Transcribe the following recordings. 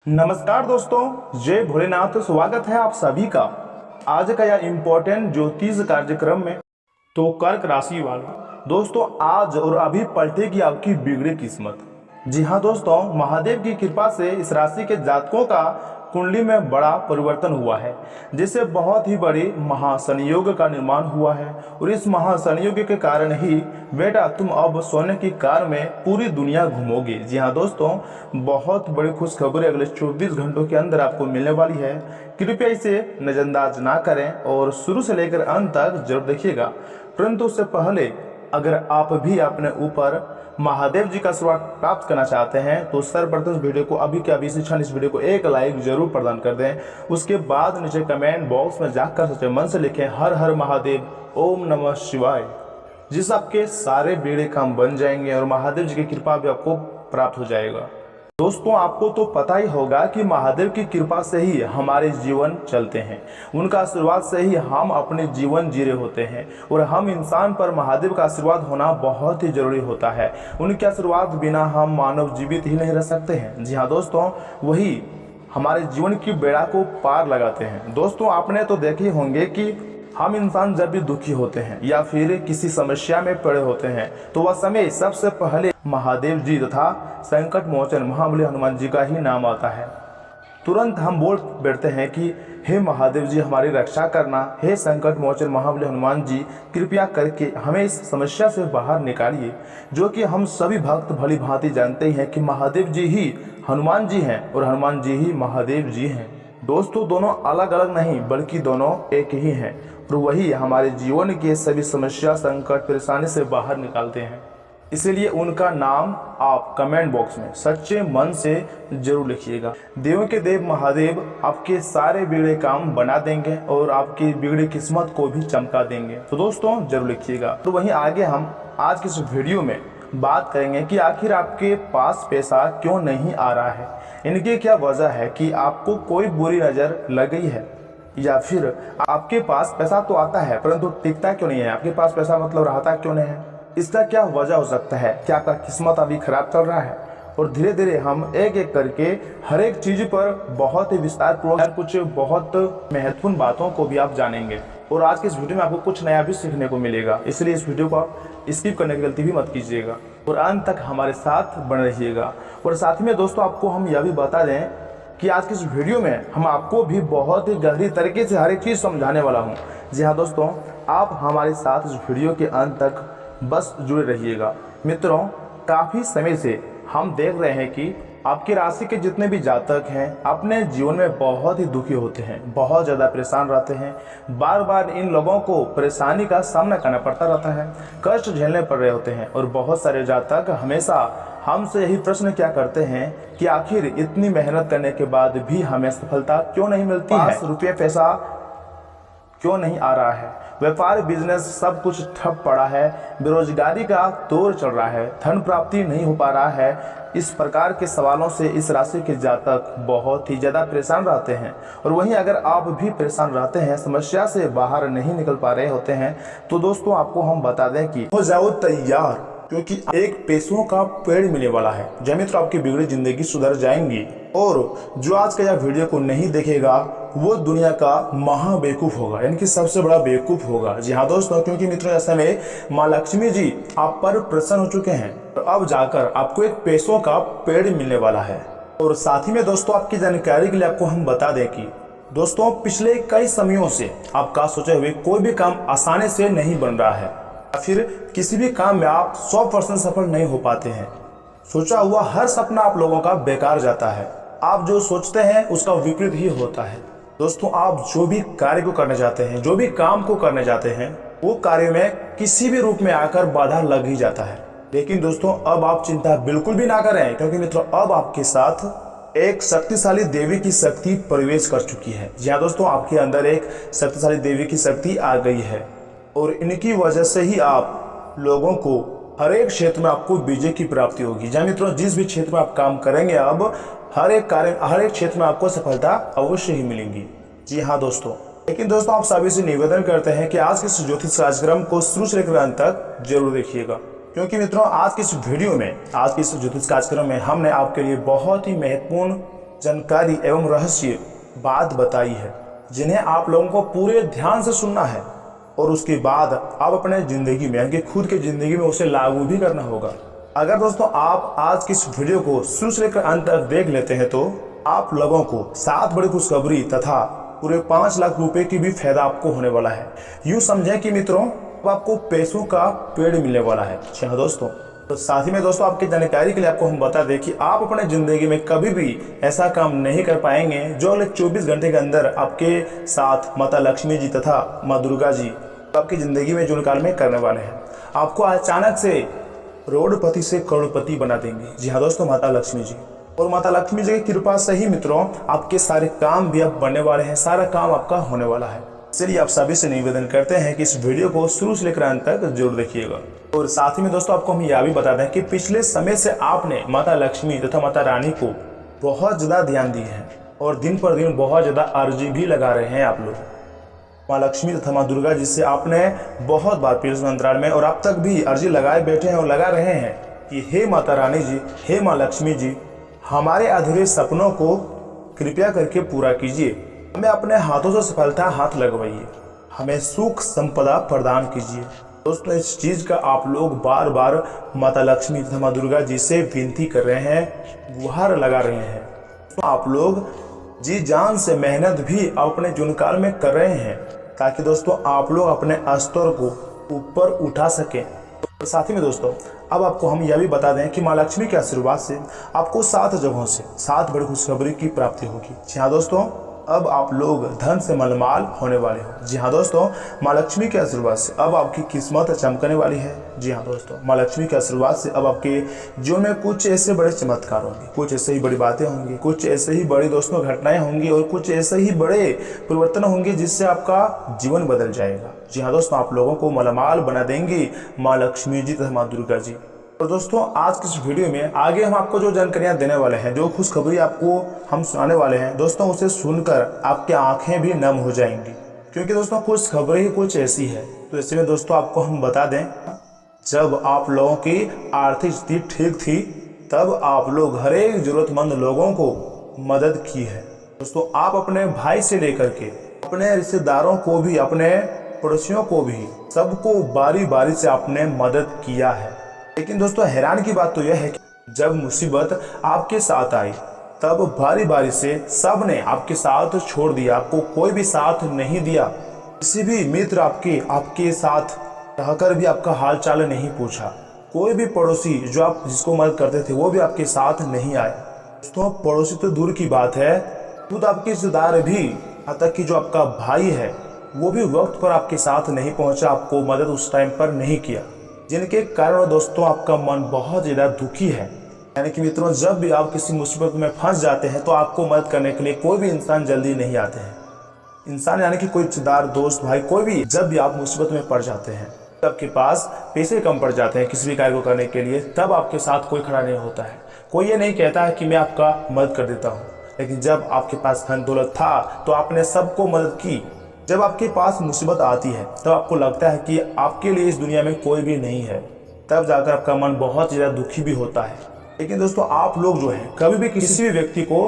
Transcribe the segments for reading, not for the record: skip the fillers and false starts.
नमस्कार दोस्तों, जय भोलेनाथ। स्वागत है आप सभी का आज का यह इम्पोर्टेंट ज्योतिष कार्यक्रम में। तो कर्क राशि वाले दोस्तों, आज और अभी पलटेगी आपकी बिगड़ी किस्मत। जी हाँ दोस्तों, महादेव की कृपा से इस राशि के जातकों का कुंडली में बड़ा परिवर्तन हुआ है, जिससे बहुत ही बड़ी महासंयोग का निर्माण हुआ है। और इस महासंयोग के कारण ही बेटा तुम अब सोने की कार में पूरी दुनिया घूमोगे। जी हाँ दोस्तों, बहुत बड़ी खुशखबरी अगले 24 घंटों के अंदर आपको मिलने वाली है। कृपया इसे नजरअंदाज ना करें और शुरू से लेकर अंत तक जरूर देखिएगा। परंतु उससे पहले अगर आप भी अपने ऊपर महादेव जी का आशीर्वाद प्राप्त करना चाहते हैं तो सर्वप्रथम इस वीडियो को अभी के अभी इस वीडियो को एक लाइक जरूर प्रदान कर दें। उसके बाद नीचे कमेंट बॉक्स में जाकर सच्चे मन से लिखें हर हर महादेव, ओम नमः शिवाय, जिससे आपके सारे बेड़े काम बन जाएंगे और महादेव जी की कृपा भी आपको प्राप्त हो जाएगा। दोस्तों, आपको तो पता ही होगा कि महादेव की कृपा से ही हमारे जीवन चलते हैं, उनका आशीर्वाद से ही हम अपने जीवन जी रहे होते हैं। और हम इंसान पर महादेव का आशीर्वाद होना बहुत ही जरूरी होता है। उनके आशीर्वाद बिना हम मानव जीवित ही नहीं रह सकते हैं। जी हाँ दोस्तों, वही हमारे जीवन की बेड़ा को पार लगाते हैं। दोस्तों, आपने तो देखे होंगे कि हम इंसान जब भी दुखी होते हैं या फिर किसी समस्या में पड़े होते हैं तो वह समय सबसे पहले महादेव जी तथा संकट मोचन महाबली हनुमान जी का ही नाम आता है। तुरंत हम बोल बैठते हैं कि हे महादेव जी हमारी रक्षा करना, हे संकट मोचन महाबली हनुमान जी कृपया करके हमें इस समस्या से बाहर निकालिए। जो कि हम सभी भक्त भली भांति जानते हैं कि महादेव जी ही हनुमान जी हैं और हनुमान जी ही महादेव जी हैं। दोस्तों, दोनों अलग अलग नहीं बल्कि दोनों एक ही हैं और वही हमारे जीवन के सभी समस्या संकट परेशानी से बाहर निकालते हैं। इसीलिए उनका नाम आप कमेंट बॉक्स में सच्चे मन से जरूर लिखिएगा। देवों के देव महादेव आपके सारे बिगड़े काम बना देंगे और आपकी बिगड़ी किस्मत को भी चमका देंगे। तो दोस्तों जरूर लिखिएगा। तो वहीं आगे हम आज की इस वीडियो में बात करेंगे कि आखिर आपके पास पैसा क्यों नहीं आ रहा है। इनकी क्या वजह है कि आपको कोई बुरी नज़र लग गई है या फिर आपके पास पैसा तो आता है परंतु टिकता क्यों नहीं है। आपके पास पैसा मतलब रहता क्यों नहीं है, इसका क्या वजह हो सकता है। क्या आपका किस्मत अभी खराब चल रहा है। और धीरे धीरे हम एक एक करके हर एक चीज पर बहुत ही विस्तार पूर्वक कुछ बहुत महत्वपूर्ण बातों को भी आप जानेंगे। और आज के इस वीडियो में आपको कुछ नया भी सीखने को मिलेगा, इसलिए इस वीडियो को स्किप करने की गलती भी मत कीजिएगा और अंत तक हमारे साथ बने रहिएगा। और साथ में दोस्तों आपको हम यह भी बता दें कि आज की इस वीडियो में हम आपको भी बहुत ही गहरी तरीके से हर एक चीज़ समझाने वाला हूँ। जी हाँ दोस्तों, आप हमारे साथ इस वीडियो के अंत तक बस जुड़े रहिएगा। मित्रों, काफ़ी समय से हम देख रहे हैं कि आपकी राशि के जितने भी जातक हैं अपने जीवन में बहुत ही दुखी होते हैं, बहुत ज़्यादा परेशान रहते हैं। बार बार इन लोगों को परेशानी का सामना करना पड़ता रहता है, कष्ट झेलने पड़ रहे होते हैं। और बहुत सारे जातक हमेशा हमसे यही प्रश्न क्या करते हैं कि आखिर इतनी मेहनत करने के बाद भी हमें सफलता क्यों नहीं मिलती है, रुपये पैसा क्यों नहीं आ रहा है, व्यापार बिजनेस सब कुछ ठप पड़ा है, बेरोजगारी का दौर चल रहा है, धन प्राप्ति नहीं हो पा रहा है। इस प्रकार के सवालों से इस राशि के जातक बहुत ही ज़्यादा परेशान रहते हैं। और वहीं अगर आप भी परेशान रहते हैं, समस्या से बाहर नहीं निकल पा रहे होते हैं, तो दोस्तों आपको हम बता दें कि हो जाओ तैयार, क्योंकि एक पैसों का पेड़ मिलने वाला है। जय मित्र, आपकी बिगड़ी जिंदगी सुधर जाएंगी। और जो आज का यह वीडियो को नहीं देखेगा वो दुनिया का महा बेवकूफ होगा, यानी कि सबसे बड़ा बेवकूफ होगा। जी हाँ दोस्तों, क्योंकि मित्रों ऐसे में माँ लक्ष्मी जी आप पर प्रसन्न हो चुके हैं और अब जाकर आपको एक पैसों का पेड़ मिलने वाला है। और साथ ही में दोस्तों आपकी जानकारी के लिए आपको हम बता दें कि दोस्तों पिछले कई समयों से आपका सोचे हुए कोई भी काम आसानी से नहीं बन रहा है या फिर किसी भी काम में आप 100% सफल नहीं हो पाते हैं। सोचा हुआ हर सपना आप लोगों का बेकार जाता है। आप जो सोचते हैं उसका विपरीत ही होता है। दोस्तों, आप जो भी कार्य को करने जाते हैं, जो भी काम को करने जाते हैं, वो कार्य में किसी भी रूप में आकर बाधा लग ही जाता है। लेकिन दोस्तों अब आप चिंता बिल्कुल भी ना करें, क्योंकि मित्रों अब आपके साथ एक शक्तिशाली देवी की शक्ति प्रवेश कर चुकी है। जी हाँ दोस्तों, आपके अंदर एक शक्तिशाली देवी की शक्ति आ गई है और इनकी वजह से ही आप लोगों को हर एक क्षेत्र में आपको विजय की प्राप्ति होगी। जी मित्रों, जिस भी क्षेत्र में आप काम करेंगे अब हर एक क्षेत्र में आपको सफलता अवश्य ही मिलेगी। जी हाँ दोस्तों, लेकिन दोस्तों आप सभी से निवेदन करते हैं कि आज के इस ज्योतिष कार्यक्रम को शुरू से लेकर अंत तक जरूर देखिएगा, क्योंकि मित्रों आज की इस वीडियो में, आज के इस ज्योतिष कार्यक्रम में हमने आपके लिए बहुत ही महत्वपूर्ण जानकारी एवं रहस्य बात बताई है, जिन्हें आप लोगों को पूरे ध्यान से सुनना है और उसके बाद आप अपने ज़िंदगी में यानी कि खुद की ज़िंदगी में उसे लागू भी करना होगा। अगर दोस्तों आप आज की इस वीडियो को शुरू से लेकर अंत तक देख लेते हैं तो आप लोगों को 7 बड़ी खुशखबरी तथा पूरे 5 लाख रुपए की भी फायदा आपको होने वाला है। यूँ समझें कि मित्रों अब आपको पैसों का पेड़ मिलने वाला है। जी हाँ दोस्तों, तो साथ ही में दोस्तों आपकी जानकारी के लिए आपको हम बता दें कि आप अपने ज़िंदगी में कभी भी ऐसा काम नहीं कर पाएंगे जो अगले 24 घंटे के अंदर आपके साथ माता लक्ष्मी जी तथा माँ दुर्गा जी आपकी ज़िंदगी में जीवन काल में करने वाले हैं। आपको अचानक से करोड़पति से करोड़पति बना देंगे। जी हाँ दोस्तों, माता लक्ष्मी जी और माता लक्ष्मी जी की कृपा से ही मित्रों आपके सारे काम भी अब बनने वाले हैं, सारा काम आपका होने वाला है। चलिए आप सभी से निवेदन करते हैं कि इस वीडियो को शुरू से लेकर अंत तक जरूर देखिएगा। और साथ ही में दोस्तों आपको हम यह भी बता दें कि पिछले समय से आपने माता लक्ष्मी तथा माता रानी को बहुत ज़्यादा ध्यान दिए हैं और दिन पर दिन बहुत ज़्यादा अर्जी भी लगा रहे हैं आप लोग माँ लक्ष्मी तथा माँ दुर्गा जी से आपने बहुत बार पीड़ित अंतराल में और अब तक भी अर्जी लगाए बैठे हैं और लगा रहे हैं कि हे माता रानी जी, हे माँ लक्ष्मी जी, हमारे अधूरे सपनों को कृपया करके पूरा कीजिए, हमें अपने हाथों से सफलता हाथ लगवाइए, हमें सुख संपदा प्रदान कीजिए। दोस्तों इस चीज़ का आप लोग बार बार माता लक्ष्मी तथा माँ दुर्गा जी से विनती कर रहे हैं, गुहार लगा रहे हैं। तो आप लोग जी जान से मेहनत भी अपने जीवन काल में कर रहे हैं ताकि दोस्तों आप लोग अपने स्तर को ऊपर उठा सकें। तो साथ ही में दोस्तों अब आपको हम यह भी बता दें कि माँ लक्ष्मी के आशीर्वाद से आपको 7 जगहों से 7 बड़ी खुशखबरी की प्राप्ति होगी। जी हाँ दोस्तों, अब आप लोग धन से मालामाल होने वाले हो। जी हाँ दोस्तों, माँ लक्ष्मी के आशीर्वाद से अब आपकी किस्मत चमकने वाली है। जी हाँ दोस्तों, माँ लक्ष्मी के आशीर्वाद से अब आपके जीवन में कुछ ऐसे बड़े चमत्कार होंगे, कुछ ऐसे ही बड़ी बातें होंगी, कुछ ऐसे ही बड़ी दोस्तों घटनाएं होंगी और कुछ ऐसे ही बड़े परिवर्तन होंगे जिससे आपका जीवन बदल जाएगा। जी हाँ दोस्तों, आप लोगों को मालामाल बना देंगी माँ लक्ष्मी जी तथा माँ दुर्गा जी। तो दोस्तों आज की इस वीडियो में आगे हम आपको जो जानकारियां देने वाले हैं, जो खुशखबरी आपको हम सुनाने वाले हैं दोस्तों, उसे सुनकर आपकी आंखें भी नम हो जाएंगी, क्योंकि दोस्तों खुशखबरी ही कुछ ऐसी है। तो ऐसे में दोस्तों आपको हम बता दें, जब आप लोगों की आर्थिक स्थिति ठीक थी तब आप लोग हर एक जरूरतमंद लोगों को मदद की है। दोस्तों आप अपने भाई से लेकर के अपने रिश्तेदारों को भी, अपने पड़ोसियों को भी, सबको बारी बारी से आपने मदद किया है। लेकिन दोस्तों हैरान की बात तो यह है कि जब मुसीबत आपके साथ आई तब बारी बारी से सब ने आपके साथ छोड़ दिया, आपको कोई भी साथ नहीं दिया। किसी भी मित्र आपके साथ रहकर भी आपका हाल चाल नहीं पूछा। कोई भी पड़ोसी जो आप जिसको मदद करते थे वो भी आपके साथ नहीं आया। दोस्तों पड़ोसी तो दूर की बात है, खुद आपके रिश्तेदार भी, यहाँ तक कि जो आपका भाई है वो भी वक्त पर आपके साथ नहीं पहुंचा, आपको मदद उस टाइम पर नहीं किया, जिनके कारण दोस्तों आपका मन बहुत ज़्यादा दुखी है। यानी कि मित्रों जब भी आप किसी मुसीबत में फंस जाते हैं तो आपको मदद करने के लिए कोई भी इंसान जल्दी नहीं आते हैं। इंसान यानी कि कोई रिश्तेदार, दोस्त, भाई, कोई भी, जब भी आप मुसीबत में पड़ जाते हैं, आपके पास पैसे कम पड़ जाते हैं किसी भी कार्य को करने के लिए, तब आपके साथ कोई खड़ा नहीं होता है। कोई ये नहीं कहता है कि मैं आपका मदद कर देता हूँ। लेकिन जब आपके पास धन दौलत था तो आपने सबको मदद की। जब आपके पास मुसीबत आती है तब आपको लगता है कि आपके लिए इस दुनिया में कोई भी नहीं है, तब जाकर आपका मन बहुत ज़्यादा दुखी भी होता है। लेकिन दोस्तों आप लोग जो है कभी भी किसी भी व्यक्ति को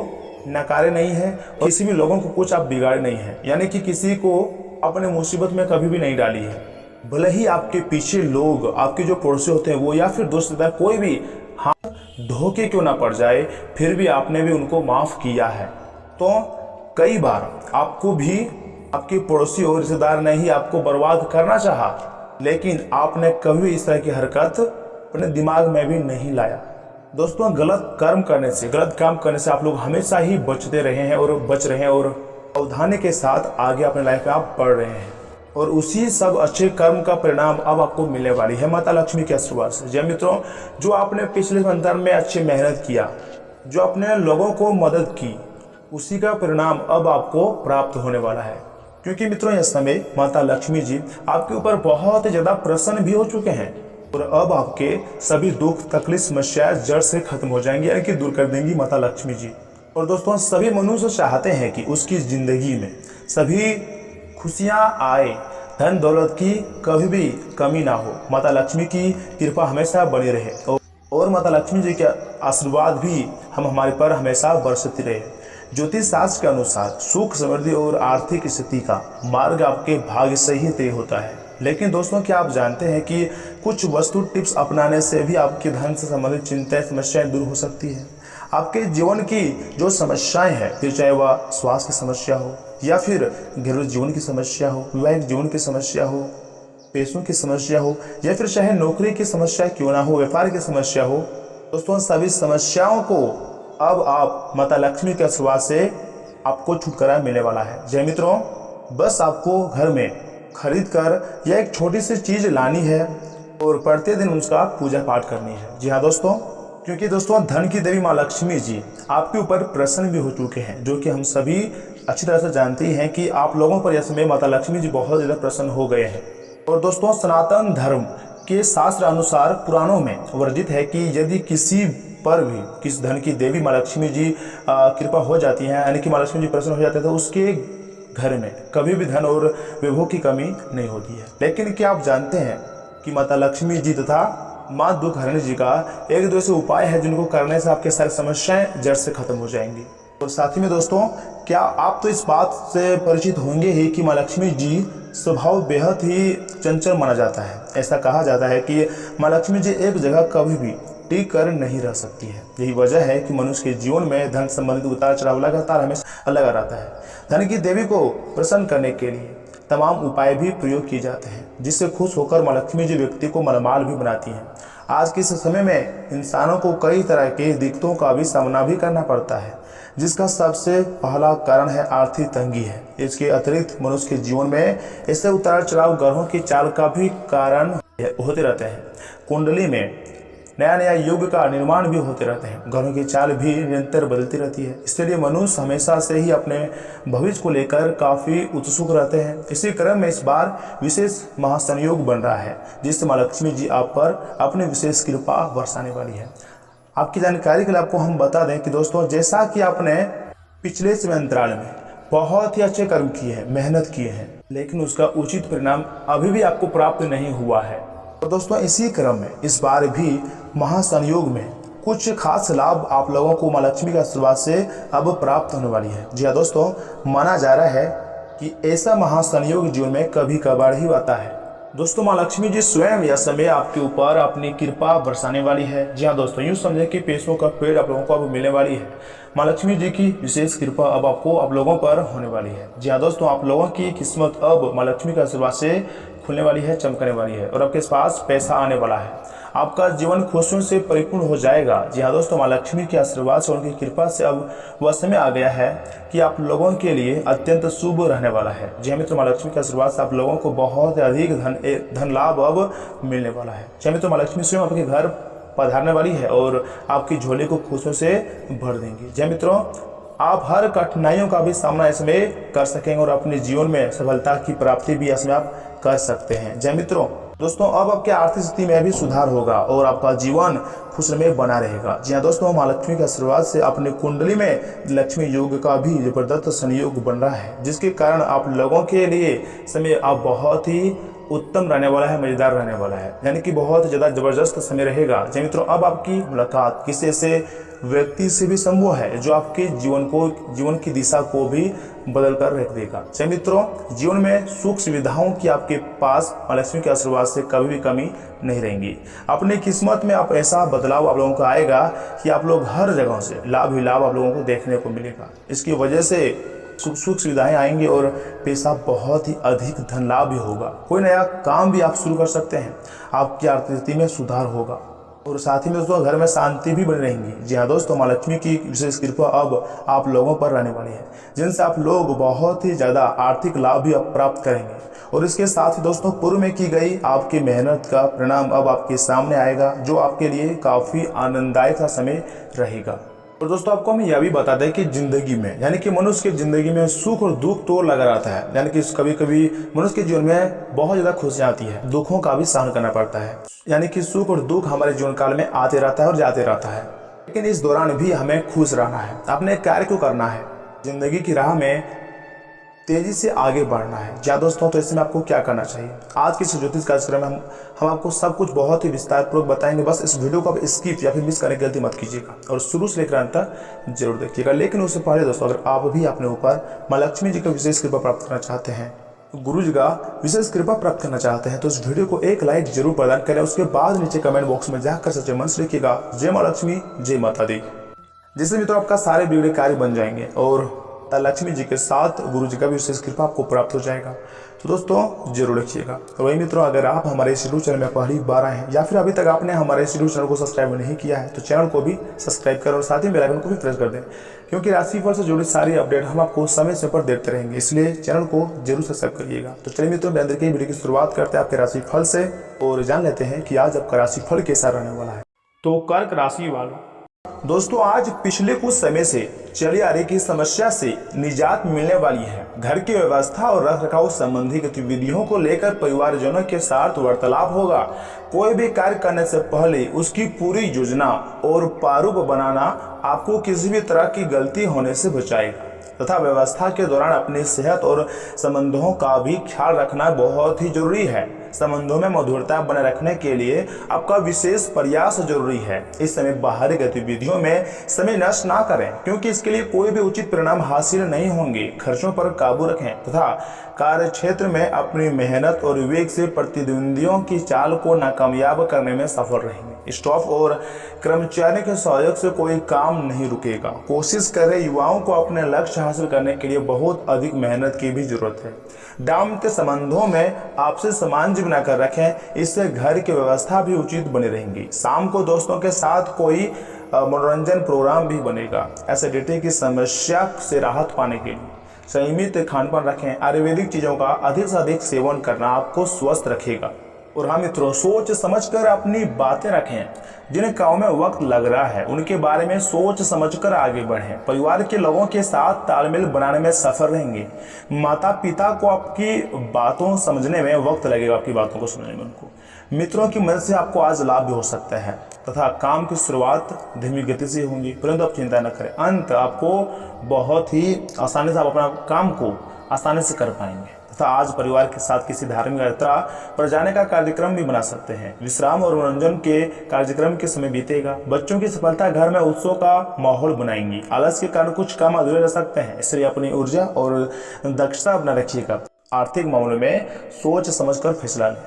नकारे नहीं है और किसी भी लोगों को कुछ आप बिगाड़े नहीं है, यानी कि किसी को अपने मुसीबत में कभी भी नहीं डाली है। भले ही आपके पीछे लोग, आपके जो पड़ोसी होते हैं वो या फिर दोस्त, कोई भी हाथ धोखे क्यों ना पड़ जाए, फिर भी आपने भी उनको माफ़ किया है। तो कई बार आपको भी आपके पड़ोसी और रिश्तेदार ने ही आपको बर्बाद करना चाहा, लेकिन आपने कभी इस तरह की हरकत अपने दिमाग में भी नहीं लाया। दोस्तों गलत कर्म करने से, गलत काम करने से आप लोग हमेशा ही बचते रहे हैं और बच रहे हैं और सावधानी के साथ आगे अपने लाइफ में आप बढ़ रहे हैं और उसी सब अच्छे कर्म का परिणाम अब आपको मिलने वाली है माता लक्ष्मी के आशीर्वाद से। जय मित्रों, जो आपने पिछले संतान में अच्छी मेहनत किया, जो आपने लोगों को मदद की, उसी का परिणाम अब आपको प्राप्त होने वाला है। क्योंकि मित्रों इस समय माता लक्ष्मी जी आपके ऊपर बहुत ज़्यादा प्रसन्न भी हो चुके हैं और अब आपके सभी दुख, तकलीफ, समस्याएं जड़ से खत्म हो जाएंगी, यानी कि दूर कर देंगी माता लक्ष्मी जी। और दोस्तों सभी मनुष्य चाहते हैं कि उसकी ज़िंदगी में सभी खुशियाँ आए, धन दौलत की कभी भी कमी ना हो, माता लक्ष्मी की कृपा हमेशा बनी रहे और माता लक्ष्मी जी के आशीर्वाद भी हमारे पर हमेशा बरसती रहे। ज्योतिष शास्त्र के अनुसार सुख, समृद्धि और आर्थिक स्थिति का मार्ग आपके भाग्य से ही तय होता है। लेकिन दोस्तों, क्या आप जानते हैं कि कुछ वस्तु टिप्स अपनाने से भी आपके धन से संबंधित चिंताएं, समस्याएं दूर हो सकती है। आपके जीवन की जो समस्याएं हैं, फिर चाहे वह स्वास्थ्य की समस्या हो या फिर घरेलू जीवन की समस्या हो, वैवाहिक जीवन की समस्या हो, पैसों की समस्या हो या फिर चाहे नौकरी की समस्या क्यों ना हो, व्यापार की समस्या हो, दोस्तों सभी समस्याओं को अब आप माता लक्ष्मी के आशीर्वाद से आपको छुटकारा मिलने वाला है। जय मित्रों, बस आपको घर में खरीद कर यह एक छोटी सी चीज लानी है और प्रतिदिन उसका पूजा पाठ करनी है। जी हाँ दोस्तों, क्योंकि दोस्तों धन की देवी माँ लक्ष्मी जी आपके ऊपर प्रसन्न भी हो चुके हैं, जो कि हम सभी अच्छी तरह से जानते हैं कि आप लोगों पर यह समय माता लक्ष्मी जी बहुत ज़्यादा प्रसन्न हो गए हैं। और दोस्तों, सनातन धर्म के शास्त्र अनुसार पुराणों में वर्णित है कि यदि किसी पर भी किस धन की देवी माँ लक्ष्मी जी कृपा हो जाती है, यानी कि माँ लक्ष्मी जी प्रसन्न हो जाते हैं, तो उसके घर में कभी भी धन और वैभव की कमी नहीं होती है। लेकिन क्या आप जानते हैं कि माता लक्ष्मी जी तथा माँ दुख हरणी जी का एक दो ऐसे उपाय है जिनको करने से आपके सारी समस्याएं जड़ से खत्म हो जाएंगी। और साथ ही में दोस्तों, क्या आप तो इस बात से परिचित होंगे ही कि माँ लक्ष्मी जी स्वभाव बेहद ही चंचल माना जाता है। ऐसा कहा जाता है कि माँ लक्ष्मी जी एक जगह कभी भी टिक कर नहीं रह सकती है। यही वजह है कि मनुष्य के जीवन में धन संबंधित उतार चढ़ाव लगातार हमेशा लगा रहता है। धन की देवी को प्रसन्न करने के लिए तमाम उपाय भी प्रयोग किए जाते हैं, जिससे खुश होकर माँ लक्ष्मी जी व्यक्ति को मालामाल भी बनाती हैं। आज के इस समय में इंसानों को कई तरह के दिक्कतों का भी सामना भी करना पड़ता है, जिसका सबसे पहला कारण है आर्थिक तंगी है। इसके अतिरिक्त मनुष्य के जीवन में ऐसे उतार चढ़ाव ग्रहों की चाल का भी कारण होते रहते हैं। कुंडली में नया नया युग का निर्माण भी होते रहते हैं, ग्रहों की चाल भी निरंतर बदलती रहती है। इसलिए मनुष्य हमेशा से ही अपने भविष्य को लेकर काफ़ी उत्सुक रहते हैं। इसी क्रम में इस बार विशेष महासंयोग बन रहा है, जिससे माँ लक्ष्मी जी आप पर अपनी विशेष कृपा बरसाने वाली है। आपकी जानकारी के लिए आपको हम बता दें कि दोस्तों, जैसा कि आपने पिछले समय अंतराल में बहुत ही अच्छे कर्म किए हैं, मेहनत किए हैं, लेकिन उसका उचित परिणाम अभी भी आपको प्राप्त नहीं हुआ है। तो दोस्तों, इसी क्रम में इस बार भी महासंयोग में कुछ खास लाभ आप लोगों को माँ लक्ष्मी के आशीर्वाद से अब प्राप्त होने वाली है। जी हाँ दोस्तों, माना जा रहा है कि ऐसा महासंयोग जीवन में कभी कभार ही आता है। दोस्तों, माँ लक्ष्मी जी स्वयं यह समय आपके ऊपर अपनी कृपा बरसाने वाली है। जी हाँ दोस्तों, यूँ समझे कि पैसों का पेड़ आप लोगों को अब मिलने वाली है। माँ लक्ष्मी जी की विशेष कृपा अब आपको आप लोगों पर होने वाली है। जी हाँ दोस्तों, आप लोगों की किस्मत अब माँ लक्ष्मी के आशीर्वाद से खुलने वाली है, चमकने वाली है और आपके पास पैसा आने वाला है। आपका जीवन खुशियों से परिपूर्ण हो जाएगा। जी हाँ दोस्तों, माँ लक्ष्मी के आशीर्वाद से, उनकी कृपा से अब वह समय आ गया है कि आप लोगों के लिए अत्यंत शुभ रहने वाला है। जी हाँ मित्रों, माँ लक्ष्मी के आशीर्वाद से आप लोगों को बहुत अधिक धन लाभ अब मिलने वाला है। जी हाँ मित्रों, माँ लक्ष्मी स्वयं आपके घर पधारने वाली है और आपकी झोली को खुशियों से भर देंगी। जी हाँ मित्रों, आप हर कठिनाइयों का भी सामना इसमें कर सकेंगे और अपने जीवन में सफलता की प्राप्ति भी इसमें आप कर सकते हैं। जय मित्रों, दोस्तों अब आपके आर्थिक स्थिति में भी सुधार होगा और आपका जीवन खुशनुमा बना रहेगा। जी हाँ दोस्तों, माँ लक्ष्मी के आशीर्वाद से अपनी कुंडली में लक्ष्मी योग का भी जबरदस्त संयोग बन रहा है, जिसके कारण आप लोगों के लिए समय अब बहुत ही उत्तम रहने वाला है, मजेदार रहने वाला है, यानी कि बहुत ज़्यादा जबरदस्त समय रहेगा। जी मित्रों, अब आपकी मुलाकात किसी ऐसे व्यक्ति से भी संभव है जो आपके जीवन की दिशा को भी बदल कर रख देगा। जी मित्रों, जीवन में सुख सुविधाओं की आपके पास माँ लक्ष्मी के आशीर्वाद से कभी भी कमी नहीं रहेंगी। अपनी किस्मत में आप ऐसा बदलाव आप लोगों का आएगा कि आप लोग हर जगह से लाभ ही लाभ आप लोगों को देखने को मिलेगा। इसकी वजह से सुख सुविधाएं आएंगी और पैसा बहुत ही अधिक धन लाभ भी होगा। कोई नया काम भी आप शुरू कर सकते हैं, आपकी आर्थिक स्थिति में सुधार होगा और साथ ही में दोस्तों घर में शांति भी बनी रहेंगी। जी हाँ दोस्तों, माँ लक्ष्मी की विशेष कृपा अब आप लोगों पर रहने वाली है, जिनसे आप लोग बहुत ही ज़्यादा आर्थिक लाभ भी अब प्राप्त करेंगे। और इसके साथ ही दोस्तों, पूर्व में की गई आपकी मेहनत का परिणाम अब आपके सामने आएगा, जो आपके लिए काफ़ी आनंददायक सा समय रहेगा। और दोस्तों, आपको हम यह भी बता दें कि जिंदगी में, यानी कि मनुष्य की जिंदगी में सुख और दुख तो लगा रहता है, यानी कि कभी कभी मनुष्य के जीवन में बहुत ज़्यादा खुशियाँ आती है, दुखों का भी सहन करना पड़ता है, यानी कि सुख और दुख हमारे जीवन काल में आते रहता है और जाते रहता है। लेकिन इस दौरान भी हमें खुश रहना है, अपने कार्य को करना है। जिंदगी की राह में तेजी से आगे बढ़ना है। क्या दोस्तों, तो इसमें आपको क्या करना चाहिए? आज के इस ज्योतिष कार्यक्रम में हम आपको सब कुछ बहुत ही विस्तार पूर्वक बताएंगे। बस इस वीडियो को आप स्किप या फिर मिस करने की गलती मत कीजिएगा और शुरू से लेकर अंत तक जरूर देखिएगा। लेकिन उससे पहले दोस्तों, अगर आप भी अपने ऊपर माँ लक्ष्मी जी का विशेष कृपा प्राप्त करना चाहते हैं, गुरु जी का विशेष कृपा प्राप्त करना चाहते हैं, तो इस वीडियो को एक लाइक जरूर प्रदान करें। उसके बाद नीचे कमेंट बॉक्स में जाकर सच्चे मन से लिखिएगा जय माँ लक्ष्मी, जय माता दी। जिससे मित्रों आपका सारे बिगड़े कार्य बन जाएंगे और लक्ष्मी जी के साथ गुरु जी का भी विशेष कृपा आपको प्राप्त हो जाएगा। तो दोस्तों जरूर लिखिएगा। तो वही मित्रों, अगर आप हमारे इस यूट्यूब चैनल में पहली बार आए हैं या फिर अभी तक आपने हमारे इस यूट्यूब चैनल को सब्सक्राइब नहीं किया है, तो चैनल को भी सब्सक्राइब करें और साथ ही बेल आइकन को भी प्रेस कर दें, क्योंकि राशिफल से जुड़ी सारी अपडेट हम आपको समय समय पर देते रहेंगे, इसलिए चैनल को जरूर सब्सक्राइब करिएगा। तो चलिए मित्रों, अंदर की वीडियो की शुरुआत करते हैं आपके राशिफल से और जान लेते हैं कि आज आपका राशिफल कैसा रहने वाला है। तो कर्क राशि वालों, दोस्तों आज पिछले कुछ समय से चली आ रही की समस्या से निजात मिलने वाली है। घर की व्यवस्था और रख रखाव संबंधी गतिविधियों को लेकर परिवारजनों के साथ वार्तालाप होगा। कोई भी कार्य करने से पहले उसकी पूरी योजना और प्रारूप बनाना आपको किसी भी तरह की गलती होने से बचाएगा तथा व्यवस्था के दौरान अपनी सेहत और संबंधों का भी ख्याल रखना बहुत ही जरूरी है। संबंधों में मधुरता बनाए रखने के लिए आपका विशेष प्रयास जरूरी है। इस समय बाहरी गतिविधियों में समय नष्ट ना करें, क्योंकि इसके लिए कोई भी उचित परिणाम हासिल नहीं होंगे। खर्चों पर काबू रखें तथा कार्य क्षेत्र में अपनी मेहनत और विवेक से प्रतिद्वंदियों की चाल को नाकामयाब करने में सफल रहेंगे। स्टाफ और कर्मचारियों के सहयोग से कोई काम नहीं रुकेगा। कोशिश करें, युवाओं को अपने लक्ष्य हासिल करने के लिए बहुत अधिक मेहनत की भी जरूरत है। दाम्पत्य संबंधों में आपसे सामंजस्य बनाकर रखें, इससे घर की व्यवस्था भी उचित बनी रहेंगी। शाम को दोस्तों के साथ कोई मनोरंजन प्रोग्राम भी बनेगा। एसिडिटी की समस्या से राहत पाने के लिए संयमित खानपान रखें। आयुर्वेदिक चीजों का अधिक से अधिक सेवन करना आपको स्वस्थ रखेगा। और हाँ मित्रों, सोच समझकर अपनी बातें रखें। जिन कामों में वक्त लग रहा है उनके बारे में सोच समझकर आगे बढ़ें। परिवार के लोगों के साथ तालमेल बनाने में सफल रहेंगे। माता पिता को आपकी बातों समझने में वक्त लगेगा, आपकी बातों को समझने में उनको। मित्रों की मदद से आपको आज लाभ भी हो सकता है तथा काम की शुरुआत धीमी गति से होंगी, परंतु आप चिंता न करें, अंत आपको बहुत ही आसानी से आप अपना काम को आसानी से कर पाएंगे तथा आज परिवार के साथ किसी धार्मिक यात्रा पर जाने का कार्यक्रम भी बना सकते हैं। विश्राम और मनोरंजन के कार्यक्रम के समय बीतेगा। बच्चों की सफलता घर में उत्सव का माहौल बनाएंगी। आलस के कारण कुछ काम अधूरे रह सकते हैं, इसलिए अपनी ऊर्जा और दक्षता बना रखिएगा। आर्थिक मामलों में सोच समझकर फैसला लें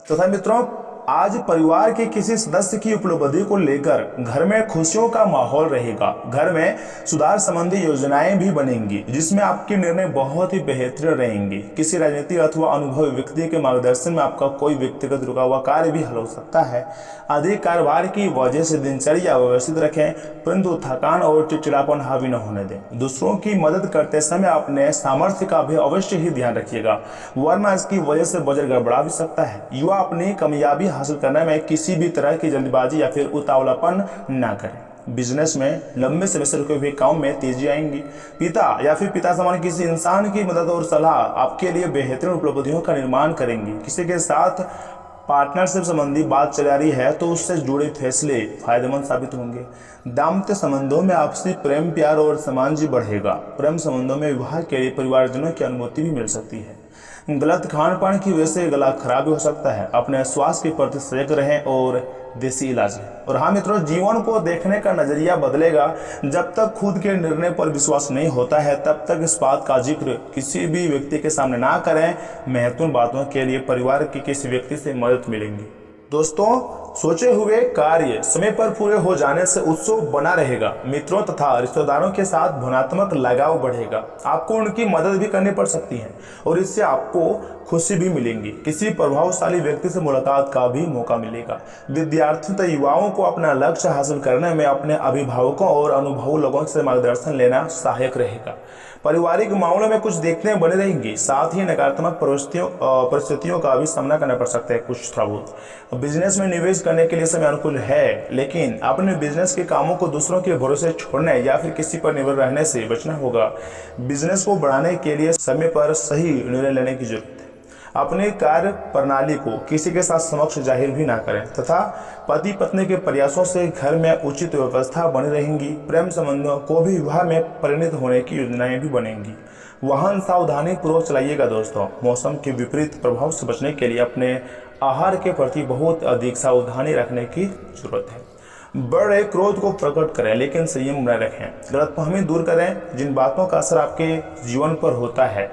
तथा मित्रों आज परिवार के किसी सदस्य की उपलब्धि को लेकर घर में खुशियों का माहौल रहेगा। घर में सुधार संबंधी योजनाएं भी बनेंगी, जिसमें आपके निर्णय बहुत ही बेहतर रहेंगे। किसी राजनीतिक अथवा अनुभवी व्यक्ति के मार्गदर्शन में आपका कोई व्यक्तिगत रुका हुआ कार्य भी हल हो सकता है। अधिक कारोबार की वजह से दिनचर्या व्यवस्थित रखें, परंतु थकान और चिड़चिड़ापन हावी न होने दें। दूसरों की मदद करते समय अपने सामर्थ्य का भी अवश्य ही ध्यान रखिएगा, वरना इसकी वजह से बजट गड़बड़ा भी सकता है। युवा अपनी कामयाबी हासिल करने में किसी भी तरह की जल्दबाजी या फिर उतावलापन ना करें। बिजनेस में लंबे समय से रुके हुए काम में तेजी आएंगी। पिता या फिर पिता समान किसी इंसान की मदद और सलाह आपके लिए बेहतरीन उपलब्धियों का निर्माण करेंगी। किसी के साथ पार्टनरशिप संबंधी बात चल रही है तो उससे जुड़े फैसले फायदेमंद साबित होंगे। दाम्पत्य संबंधों में आपसी प्रेम प्यार और सामंजस्य बढ़ेगा। प्रेम संबंधों में विवाह के लिए परिवारजनों की अनुमति भी मिल सकती है। गलत खान पान की वजह से गला खराब भी हो सकता है। अपने स्वास्थ्य के प्रति सजग रहें और देसी इलाज लें। और हाँ मित्रों, जीवन को देखने का नजरिया बदलेगा। जब तक खुद के निर्णय पर विश्वास नहीं होता है तब तक इस बात का जिक्र किसी भी व्यक्ति के सामने ना करें। महत्वपूर्ण बातों के लिए परिवार के किसी व्यक्ति से मदद मिलेंगी। दोस्तों सोचे हुए कार्य समय पर पूरे हो जाने से उत्सव बना रहेगा। मित्रों तथा रिश्तेदारों के साथ भावनात्मक लगाव बढ़ेगा। आपको उनकी मदद भी करनी पड़ सकती है और इससे आपको खुशी भी मिलेंगी। किसी प्रभावशाली व्यक्ति से मुलाकात का भी मौका मिलेगा। विद्यार्थियों तथा युवाओं को अपना लक्ष्य हासिल करने में अपने अभिभावकों और अनुभवी लोगों से मार्गदर्शन लेना सहायक रहेगा। पारिवारिक मामलों में कुछ देखने बने रहेंगी। साथ ही नकारात्मक परिस्थितियों का भी सामना करना पड़ सकता है कुछ थोड़ा बहुत। बिजनेस में निवेश करने के लिए समय अनुकूल है, लेकिन अपने बिजनेस के कामों को दूसरों के भरोसे छोड़ने या फिर किसी पर निर्भर रहने से बचना होगा। बिजनेस को बढ़ाने के लिए समय पर सही निर्णय लेने की जरूरत है। अपने कार्य प्रणाली को किसी के साथ समक्ष जाहिर भी ना करें तथा पति पत्नी के प्रयासों से घर में उचित व्यवस्था बनी रहेंगी। प्रेम संबंधों को भी विवाह में परिणत होने की योजनाएं भी बनेंगी। वाहन सावधानी पूर्वक चलाइएगा दोस्तों। मौसम के विपरीत प्रभाव से बचने के लिए अपने आहार के प्रति बहुत अधिक सावधानी रखने की जरूरत है। बड़े क्रोध को प्रकट करें लेकिन संयम बनाए रखें। गलतफहमी दूर करें। जिन बातों का असर आपके जीवन पर होता है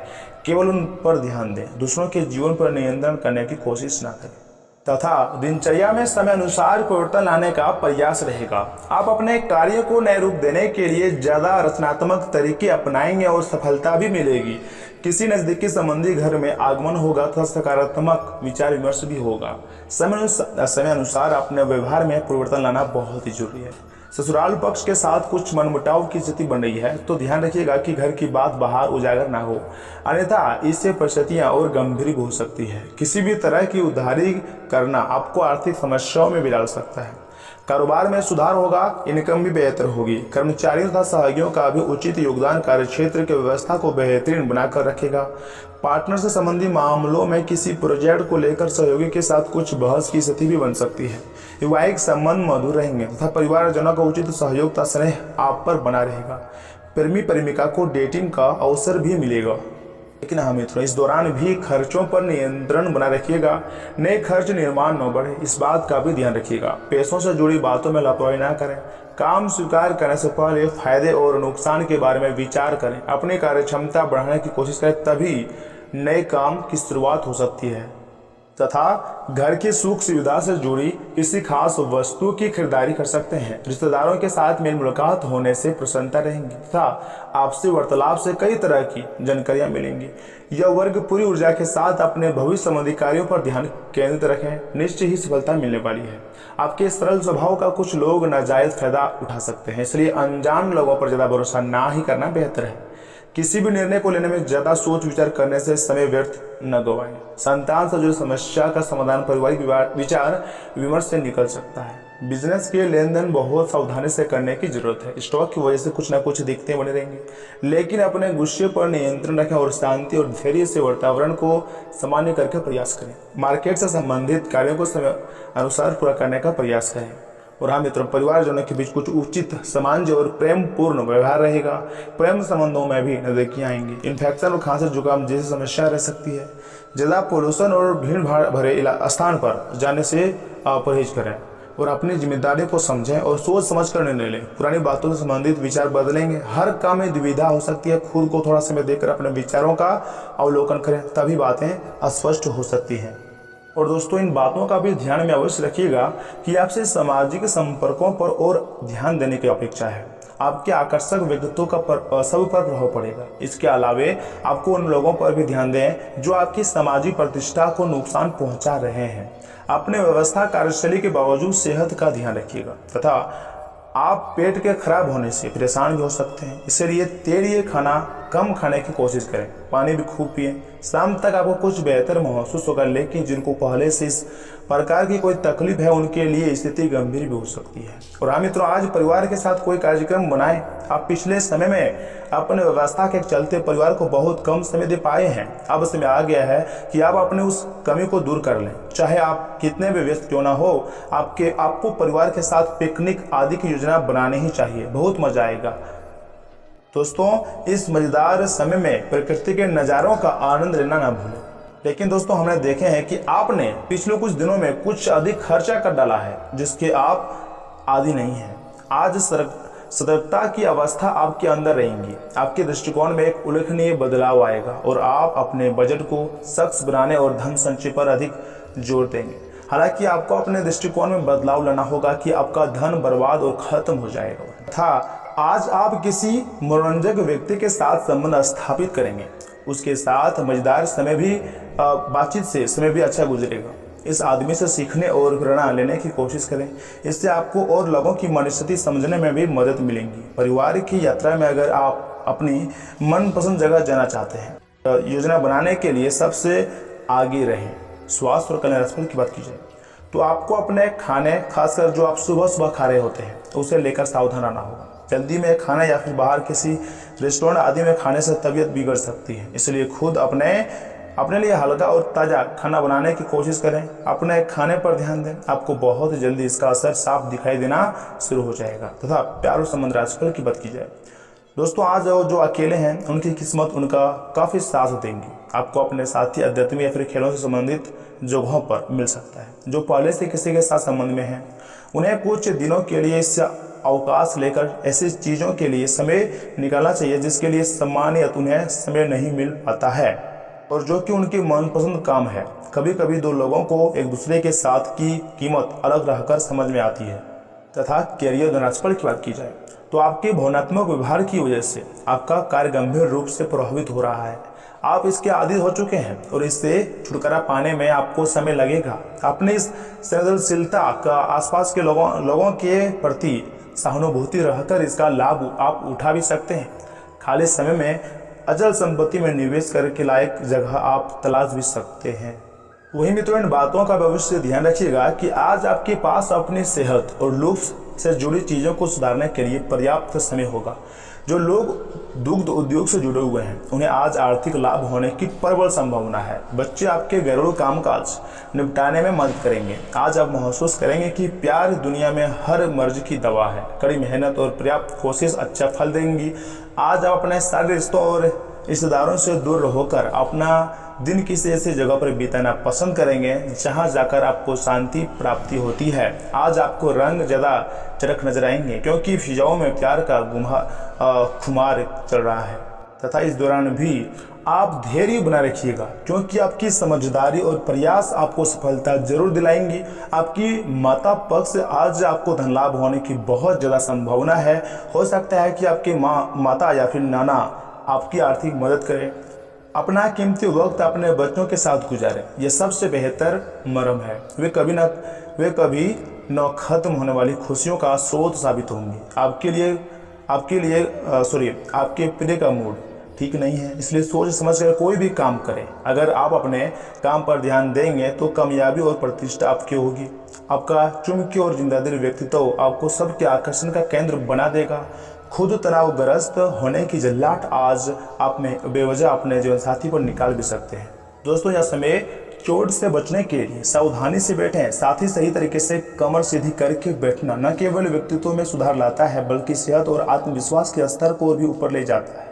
केवल उन पर ध्यान दें। दूसरों के जीवन पर नियंत्रण करने की कोशिश ना करें तथा दिनचर्या में समय अनुसार परिवर्तन लाने का प्रयास रहेगा। आप अपने कार्य को नए रूप देने के लिए ज्यादा रचनात्मक तरीके अपनाएंगे और सफलता भी मिलेगी। किसी नजदीकी घर में आगमन होगा तथा सकारात्मक विचार विमर्श भी होगा। समय अनुसार अपने व्यवहार में परिवर्तन लाना बहुत ही जरूरी है। ससुराल पक्ष के साथ कुछ मनमुटाव की स्थिति बन रही है तो ध्यान रखिएगा कि घर की बात बाहर उजागर ना हो, अन्यथा इससे परिस्थितियां और गंभीर हो सकती है। किसी भी तरह की उधारी करना आपको आर्थिक समस्याओं में भी डाल सकता है। कारोबार में सुधार होगा, इनकम भी बेहतर होगी। कर्मचारियों तथा सहयोगियों का भी उचित योगदान कार्यक्षेत्र की व्यवस्था को बेहतरीन बनाकर रखेगा। पार्टनर से संबंधी मामलों में किसी प्रोजेक्ट को लेकर सहयोगी के साथ कुछ बहस की स्थिति भी बन सकती है। वैवाहिक संबंध मधुर रहेंगे तथा परिवारजनों का उचित सहयोग तथा स्नेह आप पर बना रहेगा। प्रेमी प्रेमिका को डेटिंग का अवसर भी मिलेगा। लेकिन हाँ मित्रों, इस दौरान भी खर्चों पर नियंत्रण बना रखिएगा। नए खर्च निर्माण न बढ़े, इस बात का भी ध्यान रखिएगा। पैसों से जुड़ी बातों में लापरवाही ना करें। काम स्वीकार करने से पहले फायदे और नुकसान के बारे में विचार करें। अपनी कार्यक्षमता बढ़ाने की कोशिश करें, तभी नए काम की शुरुआत हो सकती है तथा घर की सुख सुविधा से जुड़ी किसी खास वस्तु की खरीदारी कर सकते हैं। रिश्तेदारों के साथ मेल मुलाकात होने से प्रसन्नता रहेंगी तथा आपसी वार्तालाप से कई तरह की जानकारियां मिलेंगी। यह वर्ग पूरी ऊर्जा के साथ अपने भविष्य संबंधी कार्यों पर ध्यान केंद्रित रखें। निश्चय ही सफलता मिलने वाली है। आपके सरल स्वभाव का कुछ लोग नाजायज फायदा उठा सकते हैं, इसलिए अनजान लोगों पर ज्यादा भरोसा ना ही करना बेहतर है। किसी भी निर्णय को लेने में ज्यादा सोच विचार करने से समय व्यर्थ न गवाएं। संतान से जुड़ी समस्या का समाधान पारिवारिक विचार विमर्श से निकल सकता है। बिजनेस के लेन देन बहुत सावधानी से करने की जरूरत है। स्टॉक की वजह से कुछ न कुछ दिक्कतें बनी रहेंगी, लेकिन अपने गुस्से पर नियंत्रण रखें और शांति और धैर्य से वातावरण को सामान्य करके प्रयास करें। मार्केट से संबंधित कार्यों को समय अनुसार पूरा करने का प्रयास करें। और हाँ मित्रों, परिवारजनों के बीच कुछ उचित सामंजस्य और प्रेम पूर्ण व्यवहार रहेगा। प्रेम संबंधों में भी नजदीकियां आएंगी। इन्फेक्शन और खांसी जुकाम जैसी समस्या रह सकती है। ज्यादा पोल्यूशन और भीड़ भाड़ भरे स्थान पर जाने से परहेज करें और अपनी जिम्मेदारी को समझें और सोच समझ कर निर्णय लें। पुरानी बातों से संबंधित विचार बदलेंगे। हर काम में दुविधा हो सकती है। खुद को थोड़ा समय देकर अपने विचारों का अवलोकन करें, तभी बातें स्पष्ट हो सकती हैं। और दोस्तों, इन बातों का भी ध्यान में अवश्य रखिएगा कि आपसे सामाजिक संपर्कों पर और ध्यान देने की अपेक्षा है। आपके आकर्षक व्यक्तित्व का सब पर प्रभाव पड़ेगा। इसके अलावे आपको उन लोगों पर भी ध्यान दें जो आपकी सामाजिक प्रतिष्ठा को नुकसान पहुंचा रहे हैं। अपने व्यवस्था कार्यशैली के बावजूद सेहत का ध्यान रखिएगा तथा आप पेट के खराब होने से परेशान भी हो सकते हैं। इसलिए तेलीय खाना कम खाने की कोशिश करें। पानी भी खूब पिएं। शाम तक आपको कुछ बेहतर महसूस होगा, लेकिन जिनको पहले से इस प्रकार की कोई तकलीफ है उनके लिए स्थिति गंभीर भी हो सकती है। और हाँ मित्रों, आज परिवार के साथ कोई कार्यक्रम बनाएं। आप पिछले समय में अपने व्यवस्था के चलते परिवार को बहुत कम समय दे पाए हैं। अब समय आ गया है कि आप अपने उस कमी को दूर कर लें। चाहे आप कितने भी व्यस्त क्यों ना हो, आपको परिवार के साथ पिकनिक आदि की योजना बनानी ही चाहिए। बहुत मजा आएगा। दोस्तों, इस मजेदार समय में प्रकृति के नज़ारों का आनंद लेना ना भूलें। लेकिन दोस्तों, हमने देखे हैं कि आपने पिछले कुछ दिनों में कुछ अधिक खर्चा कर डाला है जिसके आप आदी नहीं हैं। आज सतर्कता की अवस्था आपके अंदर रहेंगी। आपके दृष्टिकोण में एक उल्लेखनीय बदलाव आएगा और आप अपने बजट को सख्त बनाने और धन संचय पर अधिक जोर देंगे। हालांकि आपको अपने दृष्टिकोण में बदलाव लाना होगा कि आपका धन बर्बाद और खत्म हो जाएगा तथा आज आप किसी मनोरंजक व्यक्ति के साथ संबंध स्थापित करेंगे। उसके साथ मजेदार समय भी बातचीत से समय भी अच्छा गुजरेगा। इस आदमी से सीखने और प्रेरणा लेने की कोशिश करें। इससे आपको और लोगों की मनस्थिति समझने में भी मदद मिलेगी। परिवार की यात्रा में अगर आप अपनी मनपसंद जगह जाना चाहते हैं तो योजना बनाने के लिए सबसे आगे रहें। स्वास्थ्य और कल्याण की बात की जाए तो आपको अपने खाने, खासकर जो आप सुबह सुबह खा रहे होते हैं, उसे लेकर सावधान रहना होगा। जल्दी में खाना या फिर बाहर किसी रेस्टोरेंट आदि में खाने से तबीयत बिगड़ सकती है। इसलिए खुद अपने अपने लिए हल्का और ताज़ा खाना बनाने की कोशिश करें। अपने खाने पर ध्यान दें, आपको बहुत ही जल्दी इसका असर साफ दिखाई देना शुरू हो जाएगा। तथा प्यार और संबंध राशिफल की बात की जाए दोस्तों, आज जो अकेले हैं उनकी किस्मत उनका काफ़ी साथ देंगी। आपको अपने साथी अध्यात्म या फिर खेलों से संबंधित जगहों पर मिल सकता है। जो पहले से किसी के साथ संबंध में हैं उन्हें कुछ दिनों के लिए इस अवकाश लेकर ऐसी चीज़ों के लिए समय निकालना चाहिए जिसके लिए सामान्यतः उन्हें समय नहीं मिल पाता है और जो कि उनकी मनपसंद काम है। कभी कभी दो लोगों को एक दूसरे के साथ की कीमत अलग रहकर समझ में आती है। तथा कैरियर राशिफल की बात की जाए तो आपके भावनात्मक व्यवहार की वजह से आपका कार्य गंभीर रूप से प्रभावित हो रहा है। आप इसके आदी हो चुके हैं और इससे छुटकारा पाने में आपको समय लगेगा। अपनी इस संवेदनशीलता का आसपास के लोगों के प्रति सहानुभूति रहकर इसका लाभ आप उठा भी सकते हैं। खाली समय में अचल संपत्ति में निवेश करके लायक जगह आप तलाश भी सकते हैं। वही मित्रों, इन बातों का भविष्य ध्यान रखिएगा कि आज आपके पास अपनी सेहत और लुक्स से जुड़ी चीज़ों को सुधारने के लिए पर्याप्त समय होगा। जो लोग दुग्ध उद्योग से जुड़े हुए हैं उन्हें आज आर्थिक लाभ होने की प्रबल संभावना है। बच्चे आपके घरेलू कामकाज निपटाने में मदद करेंगे। आज आप महसूस करेंगे कि प्यार दुनिया में हर मर्ज की दवा है। कड़ी मेहनत और पर्याप्त कोशिश अच्छा फल देंगी। आज आप अपने सारे रिश्तों और रिश्तेदारों से दूर होकर अपना दिन किसी ऐसी जगह पर बिताना पसंद करेंगे जहां जाकर आपको शांति प्राप्ति होती है। आज आपको रंग ज़्यादा चरक नजर आएंगे क्योंकि फिजाओं में प्यार का खुमार चल रहा है। तथा इस दौरान भी आप धैर्य बना रखिएगा क्योंकि आपकी समझदारी और प्रयास आपको सफलता जरूर दिलाएंगी। आपकी माता पक्ष से आज आपको धन लाभ होने की बहुत ज़्यादा संभावना है। हो सकता है कि आपके माता या फिर नाना आपकी आर्थिक मदद करें। अपना कीमती वक्त अपने बच्चों के साथ गुजारें, यह सबसे बेहतर मरहम है। वे कभी न खत्म होने वाली खुशियों का स्रोत साबित होंगी। आपके प्रिय का मूड ठीक नहीं है, इसलिए सोच समझ कर कोई भी काम करें। अगर आप अपने काम पर ध्यान देंगे तो कामयाबी और प्रतिष्ठा आपकी होगी। आपका चुमकी और जिंदादिल व्यक्तित्व आपको सबके आकर्षण का केंद्र बना देगा। खुद तनावग्रस्त होने की जल्लाट आज आप में बेवजह अपने जीवन साथी पर निकाल भी सकते हैं। दोस्तों, यह समय चोट से बचने के लिए सावधानी से बैठें। साथ ही सही तरीके से कमर सीधी करके बैठना न केवल व्यक्तित्व में सुधार लाता है बल्कि सेहत और आत्मविश्वास के स्तर को भी ऊपर ले जाता है।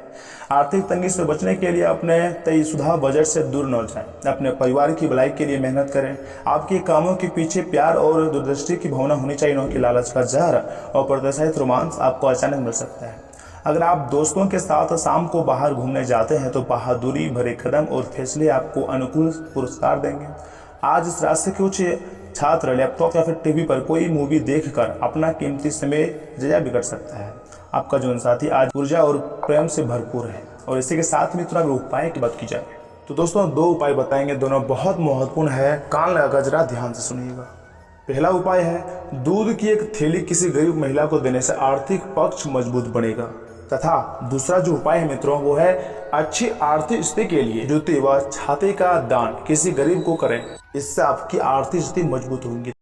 आर्थिक तंगी से बचने के लिए अपने तयशुदा बजट से दूर न जाएं। अपने परिवार की भलाई के लिए मेहनत करें। आपके कामों के पीछे प्यार और दूरदृष्टि की भावना होनी चाहिए, न कि लालच का जहर और प्रोत्साहित रोमांस आपको अचानक मिल सकता है। अगर आप दोस्तों के साथ शाम को बाहर घूमने जाते हैं तो बहादुरी भरे कदम और फैसले आपको अनुकूल पुरस्कार देंगे। आज इस राशि के कुछ छात्र लैपटॉप या फिर टीवी पर कोई मूवी देखकर अपना कीमती समय ज़ाया भी कर सकता है। आपका जीवन साथी आज ऊर्जा और प्रेम से भरपूर है। और इसी के साथ में थोड़ा उपाय की बात की जाए तो दोस्तों, दो उपाय बताएंगे, दोनों बहुत महत्वपूर्ण है। कान लगा जरा ध्यान से सुनिएगा। पहला उपाय है दूध की एक थैली किसी गरीब महिला को देने से आर्थिक पक्ष मजबूत बनेगा। तथा दूसरा जो उपाय है मित्रों वो है अच्छी आर्थिक स्थिति के लिए जूते व छाते का दान किसी गरीब को करें। इससे आपकी आर्थिक स्थिति मजबूत होगी।